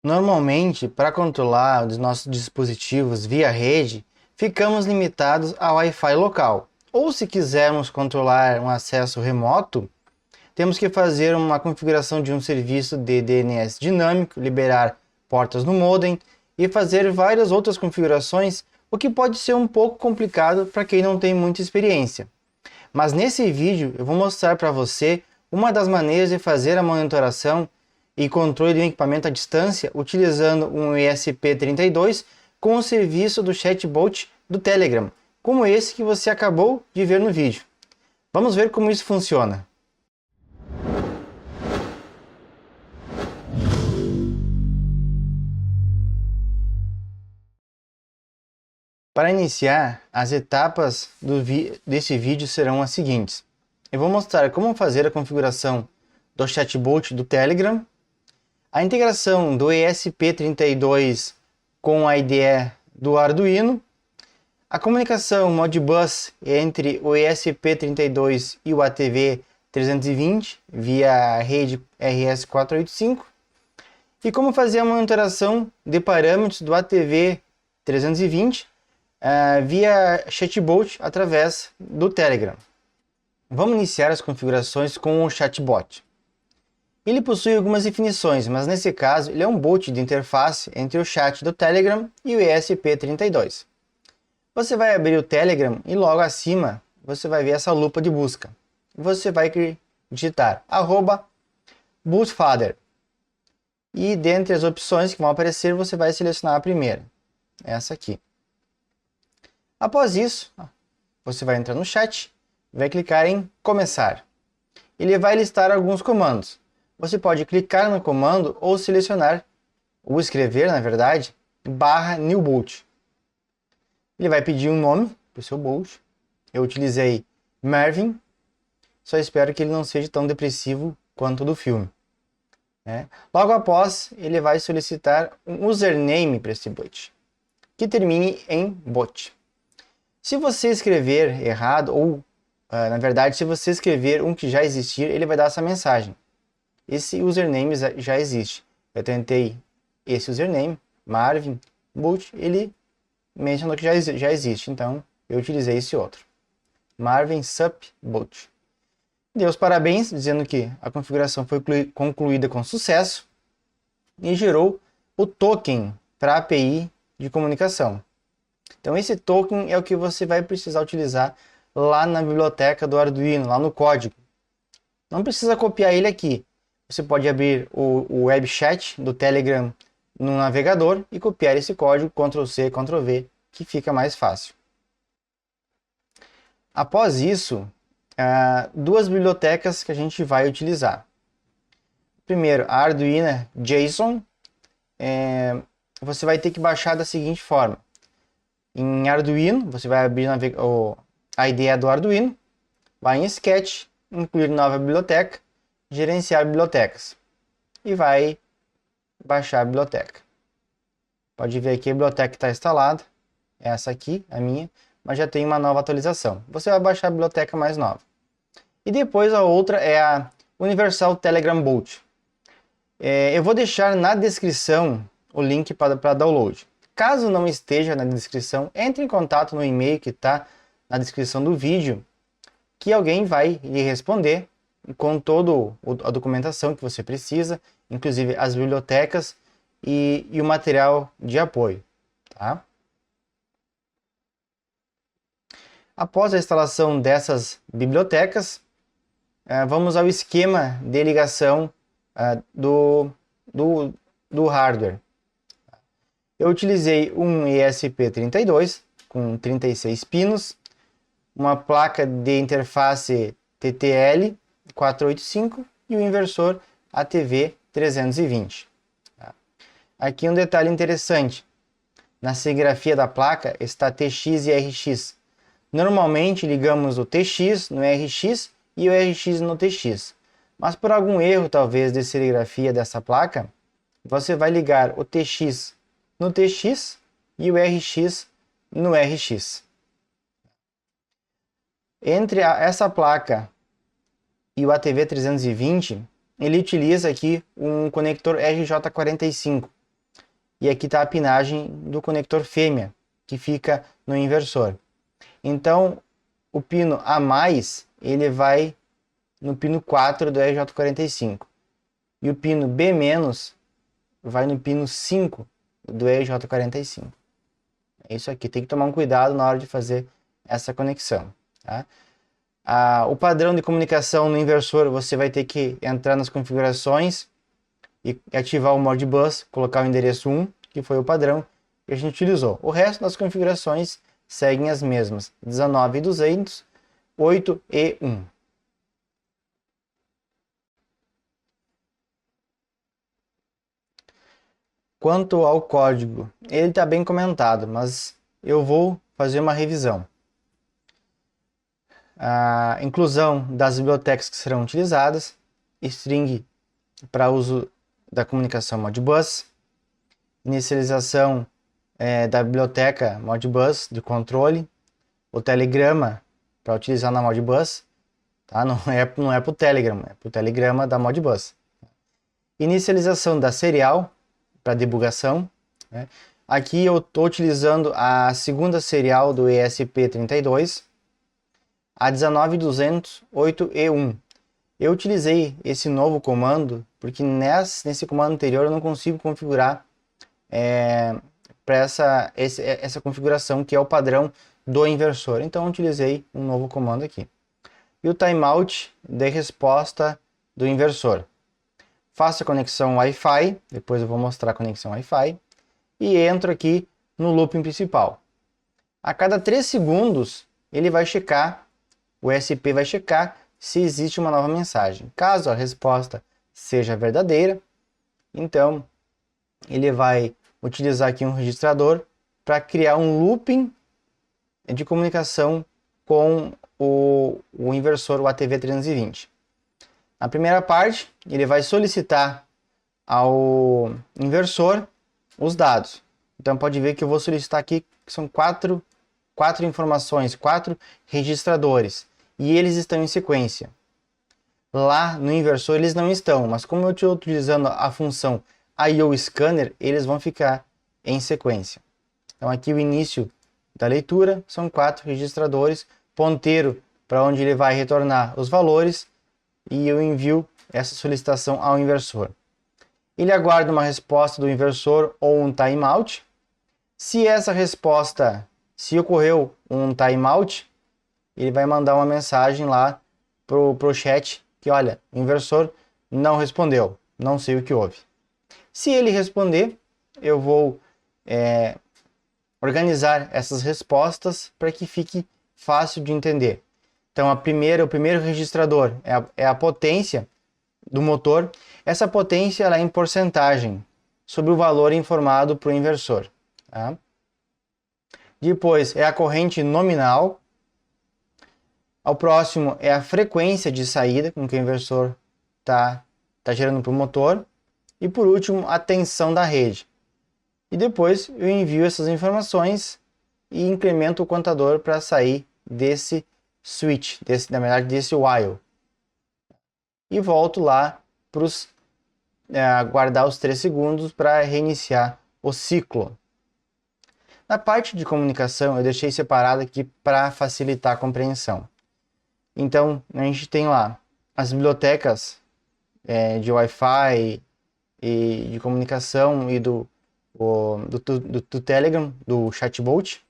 Normalmente, para controlar os nossos dispositivos via rede, ficamos limitados ao Wi-Fi local. Ou se quisermos controlar um acesso remoto, temos que fazer uma configuração de um serviço de DNS dinâmico, liberar portas no modem e fazer várias outras configurações, o que pode ser um pouco complicado para quem não tem muita experiência. Mas nesse vídeo eu vou mostrar para você uma das maneiras de fazer a monitoração e controle do equipamento à distância utilizando um ESP32 com o serviço do chatbot do Telegram, como esse que você acabou de ver no vídeo. Vamos ver como isso funciona. Para iniciar, as etapas desse vídeo serão as seguintes. Eu vou mostrar como fazer a configuração do chatbot do Telegram, a integração do ESP32 com a IDE do Arduino, a comunicação Modbus entre o ESP32 e o ATV320 via rede RS485 e como fazer a monitoração de parâmetros do ATV320 via chatbot através do Telegram. Vamos iniciar as configurações com o chatbot. Ele possui algumas definições, mas nesse caso ele é um bot de interface entre o chat do Telegram e o ESP32. Você vai abrir o Telegram e logo acima você vai ver essa lupa de busca. Você vai digitar @bootfather e dentre as opções que vão aparecer você vai selecionar a primeira, essa aqui. Após isso, você vai entrar no chat, vai clicar em começar. Ele vai listar alguns comandos. Você pode clicar no comando ou selecionar, ou escrever, na verdade, /newBot. Ele vai pedir um nome para o seu bot. Eu utilizei Marvin, só espero que ele não seja tão depressivo quanto o do filme. Logo após, ele vai solicitar um username para esse bot, que termine em bot. Se você escrever errado, ou na verdade, se você escrever um que já existir, ele vai dar essa mensagem. Esse username já existe. Eu tentei esse username, Marvin, boot, ele mencionou que já existe, então eu utilizei esse outro. Marvin Sup Boot. Deu os parabéns, dizendo que a configuração foi concluída com sucesso e gerou o token para a API de comunicação. Então esse token é o que você vai precisar utilizar lá na biblioteca do Arduino, lá no código. Não precisa copiar ele aqui. Você pode abrir o web chat do Telegram no navegador e copiar esse código, Ctrl+C, Ctrl+V, que fica mais fácil. Após isso, duas bibliotecas que a gente vai utilizar. Primeiro, a Arduino JSON. Você vai ter que baixar da seguinte forma. Em Arduino, você vai abrir a IDE do Arduino, vai em Sketch, incluir nova biblioteca, gerenciar bibliotecas e vai baixar a biblioteca. Pode ver aqui a biblioteca está instalada, essa aqui, a minha, mas já tem uma nova atualização. Você vai baixar a biblioteca mais nova. E depois a outra é a Universal Telegram Boot. Eu vou deixar na descrição o link para download. Caso não esteja na descrição, entre em contato no e-mail que está na descrição do vídeo, que alguém vai lhe responder com toda a documentação que você precisa, inclusive as bibliotecas e o material de apoio. Tá? Após a instalação dessas bibliotecas, vamos ao esquema de ligação do hardware. Eu utilizei um ESP32 com 36 pinos, uma placa de interface TTL 485 e o inversor ATV320. Aqui um detalhe interessante. Na serigrafia da placa está TX e RX. Normalmente ligamos o TX no RX e o RX no TX. Mas por algum erro talvez de serigrafia dessa placa, você vai ligar o TX no TX e o RX no RX. Entre essa placa e o ATV320, ele utiliza aqui um conector RJ45. E aqui está a pinagem do conector fêmea, que fica no inversor. Então, o pino A+, ele vai no pino 4 do RJ45. E o pino B- vai no pino 5 do RJ45. É isso aqui, tem que tomar um cuidado na hora de fazer essa conexão. Tá? O padrão de comunicação no inversor, você vai ter que entrar nas configurações e ativar o Modbus, colocar o endereço 1, que foi o padrão que a gente utilizou. O resto das configurações seguem as mesmas, 19.200, 8 e 1. Quanto ao código, ele está bem comentado, mas eu vou fazer uma revisão. A inclusão das bibliotecas que serão utilizadas, string para uso da comunicação Modbus, inicialização da biblioteca Modbus de controle, o telegrama para utilizar na Modbus, tá? Não é para o Telegram, é para o telegrama da Modbus. Inicialização da serial para debugação, né? Aqui eu estou utilizando a segunda serial do ESP32, a 19.200, 8E1. Eu utilizei esse novo comando porque nesse comando anterior eu não consigo configurar para essa configuração que é o padrão do inversor. Então eu utilizei um novo comando aqui. E o timeout de resposta do inversor. Faço a conexão Wi-Fi, depois eu vou mostrar a conexão Wi-Fi, e entro aqui no looping principal. A cada 3 segundos ele vai checar, o ESP vai checar se existe uma nova mensagem. Caso a resposta seja verdadeira, então ele vai utilizar aqui um registrador para criar um looping de comunicação com o inversor, o ATV320. Na primeira parte, ele vai solicitar ao inversor os dados. Então pode ver que eu vou solicitar aqui que são quatro informações, 4 registradores, e eles estão em sequência. Lá no inversor eles não estão, mas como eu estou utilizando a função I/O Scanner, eles vão ficar em sequência. Então aqui o início da leitura são 4 registradores, ponteiro para onde ele vai retornar os valores, e eu envio essa solicitação ao inversor. Ele aguarda uma resposta do inversor ou um timeout. Se essa resposta, se ocorreu um timeout, ele vai mandar uma mensagem lá pro chat que, olha, o inversor não respondeu, não sei o que houve. Se ele responder, eu vou organizar essas respostas para que fique fácil de entender. Então o primeiro registrador é a potência do motor. Essa potência ela é em porcentagem sobre o valor informado para o inversor. Tá? Depois é a corrente nominal. Ao próximo é a frequência de saída com que o inversor está gerando para o motor. E por último, a tensão da rede. E depois eu envio essas informações e incremento o contador para sair desse switch, desse while. E volto lá para aguardar os 3 segundos para reiniciar o ciclo. Na parte de comunicação eu deixei separado aqui para facilitar a compreensão. Então a gente tem lá as bibliotecas de Wi-Fi e de comunicação e do Telegram, do chatbot.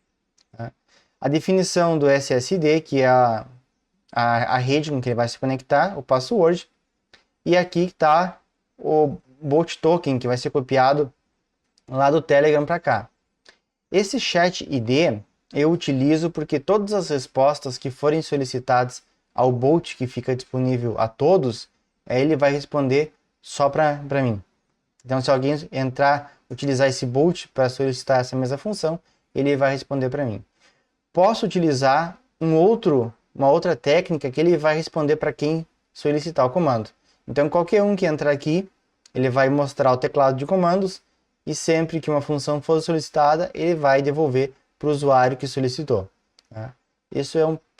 Tá? A definição do SSID, que é a rede com que ele vai se conectar, o password. E aqui está o bot token, que vai ser copiado lá do Telegram para cá. Esse chat ID eu utilizo porque todas as respostas que forem solicitadas ao bot, que fica disponível a todos, ele vai responder só para mim. Então se alguém utilizar esse bot para solicitar essa mesma função, ele vai responder para mim. Posso utilizar uma outra técnica que ele vai responder para quem solicitar o comando. Então qualquer um que entrar aqui, ele vai mostrar o teclado de comandos e sempre que uma função for solicitada, ele vai devolver para o usuário que solicitou. Tá?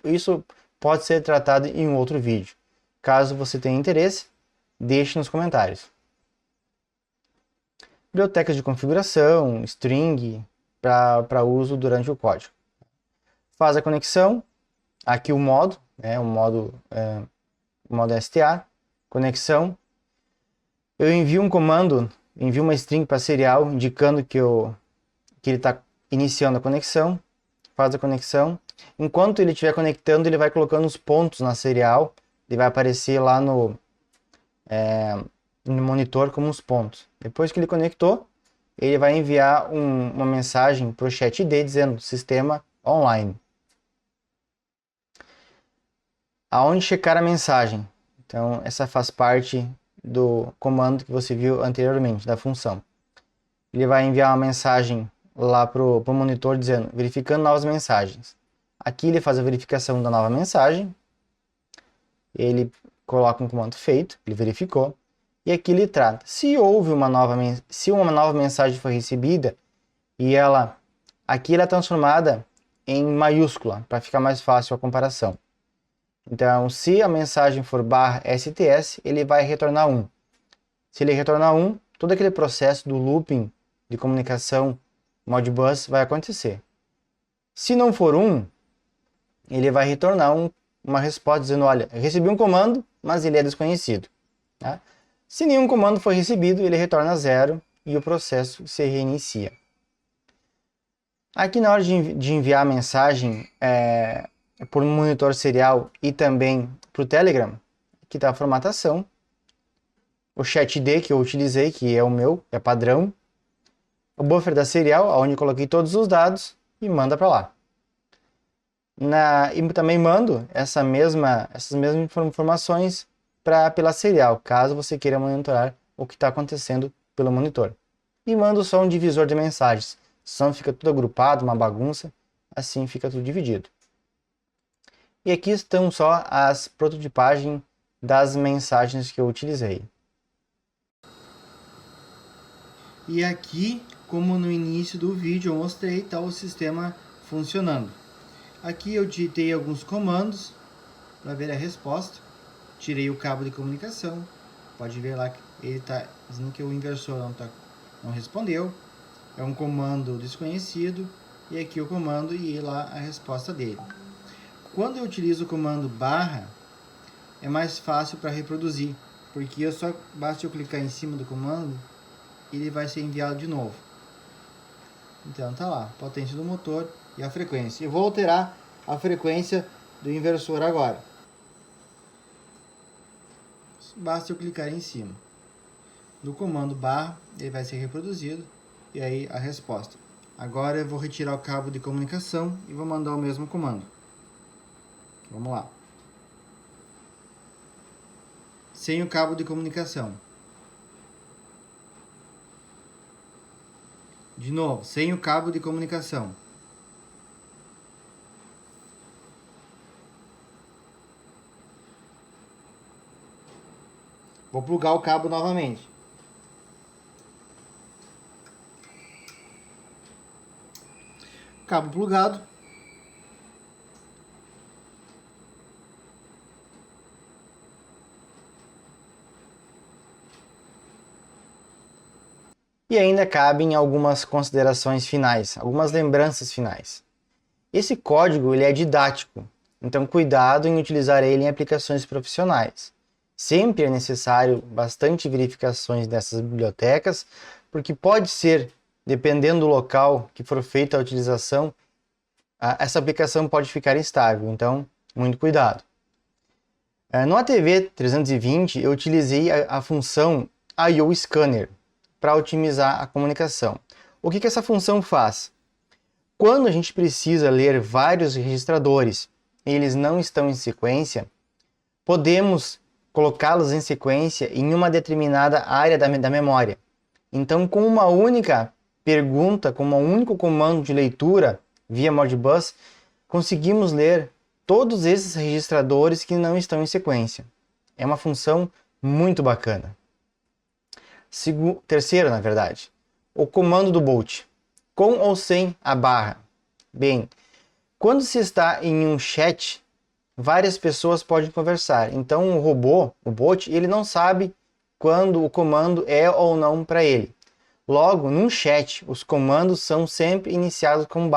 Isso pode ser tratado em um outro vídeo. Caso você tenha interesse, deixe nos comentários. Bibliotecas de configuração, string, para uso durante o código. Faz a conexão, aqui o modo, o modo STA, conexão. Eu envio um comando, envio uma string para serial, indicando que ele está iniciando a conexão, faz a conexão. Enquanto ele estiver conectando, ele vai colocando os pontos na serial, ele vai aparecer lá no monitor como os pontos. Depois que ele conectou, ele vai enviar uma mensagem para o chat ID dizendo sistema online. Aonde checar a mensagem? Então, essa faz parte do comando que você viu anteriormente, da função. Ele vai enviar uma mensagem lá para o monitor dizendo, verificando novas mensagens. Aqui ele faz a verificação da nova mensagem, ele coloca um comando feito, ele verificou, e aqui ele trata. Se uma nova mensagem foi recebida, e aqui ela é transformada em maiúscula, para ficar mais fácil a comparação. Então, se a mensagem for /STS, ele vai retornar 1. Se ele retornar 1, todo aquele processo do looping de comunicação Modbus vai acontecer. Se não for 1, ele vai retornar uma resposta dizendo, olha, eu recebi um comando, mas ele é desconhecido. Tá? Se nenhum comando foi recebido, ele retorna 0 e o processo se reinicia. Aqui na hora de enviar a mensagem por um monitor serial e também para o Telegram, aqui está a formatação. O chat ID que eu utilizei, que é o meu, é padrão. O buffer da serial, onde eu coloquei todos os dados e manda para lá. E também mando essas mesmas informações pela serial, caso você queira monitorar o que está acontecendo pelo monitor. E mando só um divisor de mensagens, senão fica tudo agrupado, uma bagunça, assim fica tudo dividido. E aqui estão só as prototipagens das mensagens que eu utilizei. E aqui, como no início do vídeo eu mostrei, está o sistema funcionando. Aqui eu digitei alguns comandos para ver a resposta. Tirei o cabo de comunicação. Pode ver lá que ele está dizendo que o inversor não respondeu. É um comando desconhecido. E aqui o comando e lá a resposta dele. Quando eu utilizo o comando barra, é mais fácil para reproduzir. Porque basta eu clicar em cima do comando e ele vai ser enviado de novo. Então tá lá, potência do motor e a frequência. Eu vou alterar a frequência do inversor agora. Basta eu clicar em cima. No comando barra, ele vai ser reproduzido e aí a resposta. Agora eu vou retirar o cabo de comunicação e vou mandar o mesmo comando. Vamos lá. Sem o cabo de comunicação. De novo, sem o cabo de comunicação. Vou plugar o cabo novamente. Cabo plugado. E ainda cabem algumas considerações finais, algumas lembranças finais. Esse código ele é didático, então cuidado em utilizar ele em aplicações profissionais. Sempre é necessário bastante verificações dessas bibliotecas, porque pode ser, dependendo do local que for feita a utilização, essa aplicação pode ficar instável, então muito cuidado. No ATV320 eu utilizei a função I/O Scanner para otimizar a comunicação. O que essa função faz? Quando a gente precisa ler vários registradores e eles não estão em sequência, podemos colocá-los em sequência em uma determinada área da memória. Então, com uma única pergunta, com um único comando de leitura via Modbus, conseguimos ler todos esses registradores que não estão em sequência. É uma função muito bacana. Terceiro, na verdade, o comando do bot, com ou sem a barra. Bem, quando se está em um chat, várias pessoas podem conversar. Então o robô, o bot, ele não sabe quando o comando é ou não para ele. Logo, num chat, os comandos são sempre iniciados com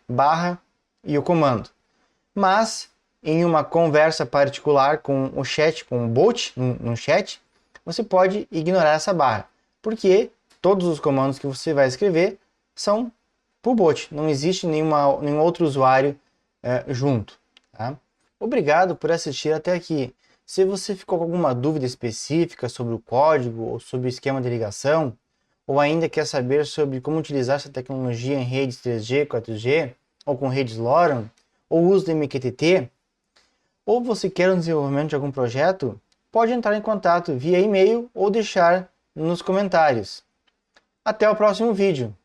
barra e o comando. Mas em uma conversa particular com o chat, com o bot, no chat, você pode ignorar essa barra, porque todos os comandos que você vai escrever são por bot, não existe nenhum outro usuário junto. Tá? Obrigado por assistir até aqui. Se você ficou com alguma dúvida específica sobre o código ou sobre o esquema de ligação, ou ainda quer saber sobre como utilizar essa tecnologia em redes 3G, 4G, ou com redes LoRaWAN, ou uso do MQTT, ou você quer o desenvolvimento de algum projeto, pode entrar em contato via e-mail ou deixar nos comentários. Até o próximo vídeo.